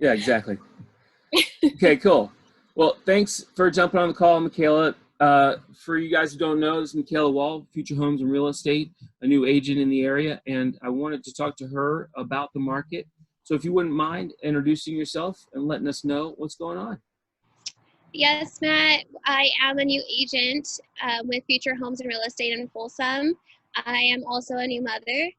Yeah, exactly. Okay, cool. Well, thanks for jumping on the call, Michaela. For you guys who don't know, this is Michaela Wall, Future Homes and Real Estate, a new agent in the area, and I wanted to talk to her about the market. So if you wouldn't mind introducing yourself and letting us know what's going on. Yes, Matt, I am a new agent with Future Homes and Real Estate in Folsom. I am also a new mother,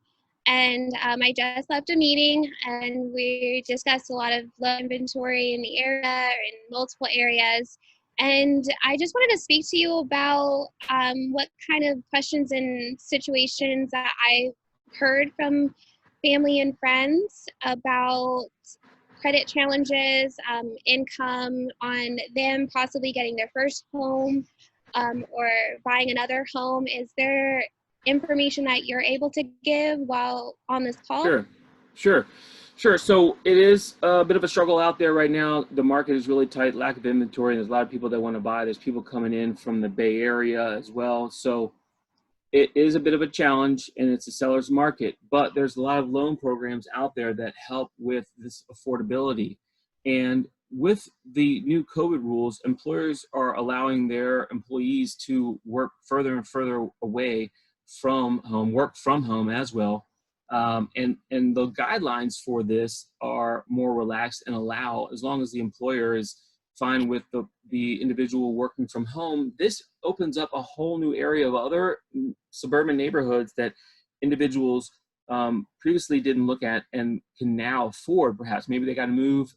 and I just left a meeting, and we discussed a lot of low inventory in the area, in multiple areas. And I just wanted to speak to you about what kind of questions and situations that I heard from family and friends about credit challenges, income on them possibly getting their first home or buying another home. Is there information that you're able to give while on this call? Sure. So it is a bit of a struggle out there right now. The market is really tight, lack of inventory. There's a lot of people that want to buy. There's people coming in from the Bay Area as well. So it is a bit of a challenge, and it's a seller's market, but there's a lot of loan programs out there that help with this affordability. And with the new COVID rules, employers are allowing their employees to work further and further away from home, work from home as well. And the guidelines for this are more relaxed and allow, as long as the employer is fine with the individual working from home, this opens up a whole new area of other suburban neighborhoods that individuals previously didn't look at and can now afford. Perhaps maybe they got to move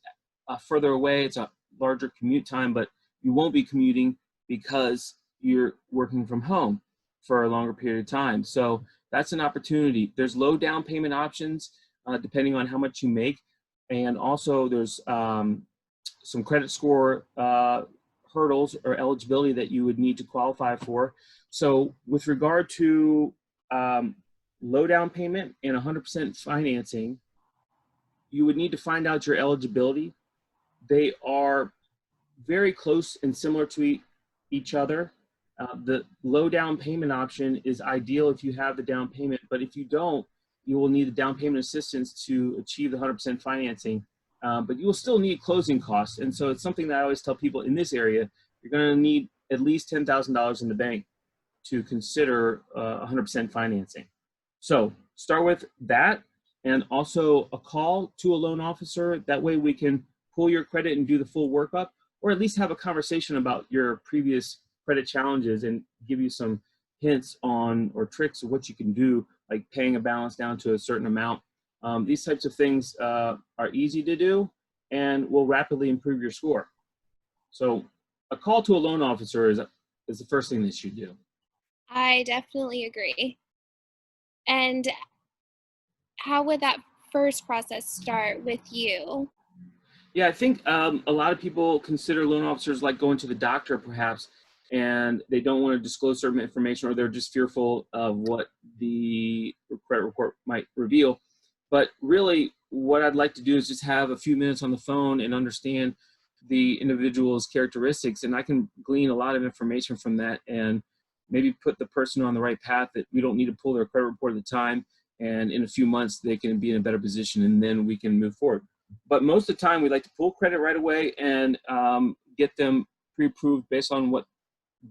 further away. It's a larger commute time, but you won't be commuting because you're working from home for a longer period of time. So that's an opportunity. There's low down payment options depending on how much you make. And also there's some credit score hurdles or eligibility that you would need to qualify for. So with regard to low down payment and 100% financing, you would need to find out your eligibility. They are very close and similar to each other. The low down payment option is ideal if you have the down payment, but if you don't, you will need the down payment assistance to achieve the 100% financing. But you will still need closing costs. And so it's something that I always tell people in this area, you're going to need at least $10,000 in the bank to consider 100% financing. So start with that, and also a call to a loan officer. That way we can pull your credit and do the full workup, or at least have a conversation about your previous credit challenges and give you some hints on or tricks of what you can do, like paying a balance down to a certain amount. These types of things are easy to do and will rapidly improve your score. So a call to a loan officer is the first thing that you do. I definitely agree. And how would that first process start with you? Yeah, I think a lot of people consider loan officers like going to the doctor perhaps, and they don't want to disclose certain information, or they're just fearful of what the credit report might reveal. But really, what I'd like to do is just have a few minutes on the phone and understand the individual's characteristics, and I can glean a lot of information from that and maybe put the person on the right path, that we don't need to pull their credit report at the time, and in a few months they can be in a better position, and then we can move forward. But most of the time we like to pull credit right away and get them pre-approved based on what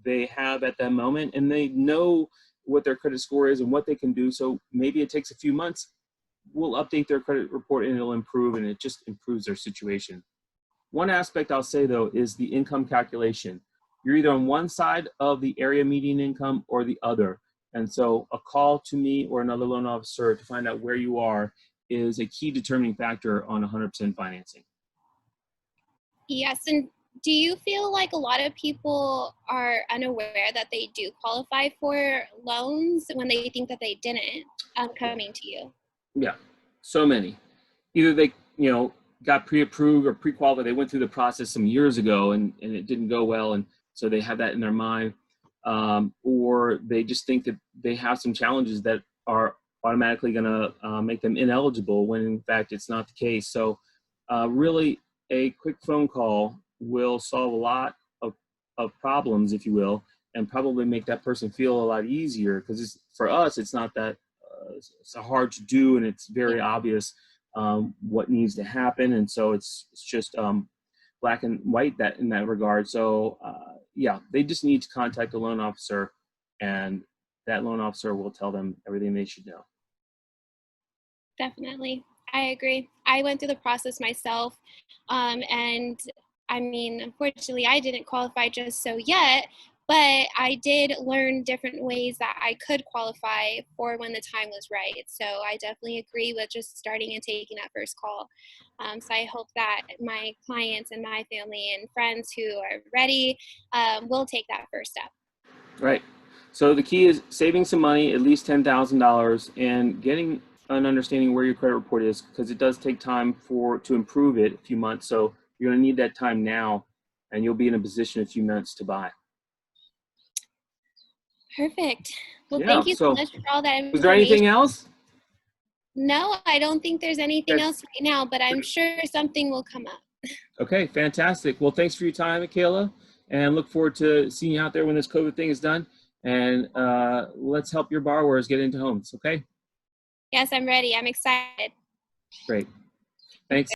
they have at that moment, and they know what their credit score is and what they can do. So maybe it takes a few months, we'll update their credit report and it'll improve, and it just improves their situation. One aspect I'll say though is the income calculation. You're either on one side of the area median income or the other. And so a call to me or another loan officer to find out where you are is a key determining factor on 100% financing. Yes, and do you feel like a lot of people are unaware that they do qualify for loans when they think that they didn't coming to you? Yeah, so many. Either they, got pre-approved or pre-qualified. They went through the process some years ago and it didn't go well, and so they have that in their mind. Or they just think that they have some challenges that are automatically going to make them ineligible, when in fact it's not the case. So really a quick phone call will solve a lot of problems, if you will, and probably make that person feel a lot easier, because for us it's not that it's hard to do, and it's very obvious. what needs to happen. And so it's just black and white that in that regard. So yeah, they just need to contact the loan officer, and that loan officer will tell them everything they should know. Definitely. I agree. I went through the process myself. And I mean, unfortunately, I didn't qualify just so yet, but I did learn different ways that I could qualify for when the time was right. So I definitely agree with just starting and taking that first call. So I hope that my clients and my family and friends who are ready will take that first step. Right. So the key is saving some money, at least $10,000, and getting an understanding where your credit report is, because it does take time to improve it, a few months. So you're going to need that time now, and you'll be in a position in a few months to buy. Perfect. Well, Yeah. thank you so So much for all that was there information. anything else? No, I don't think there's anything Okay. else right now, but I'm sure something will come up. Okay, fantastic. Well, thanks for your time, Michaela, and look forward to seeing you out there when this COVID thing is done. And let's help your borrowers get into homes. Okay, Yes, I'm ready. I'm excited. great. Thanks.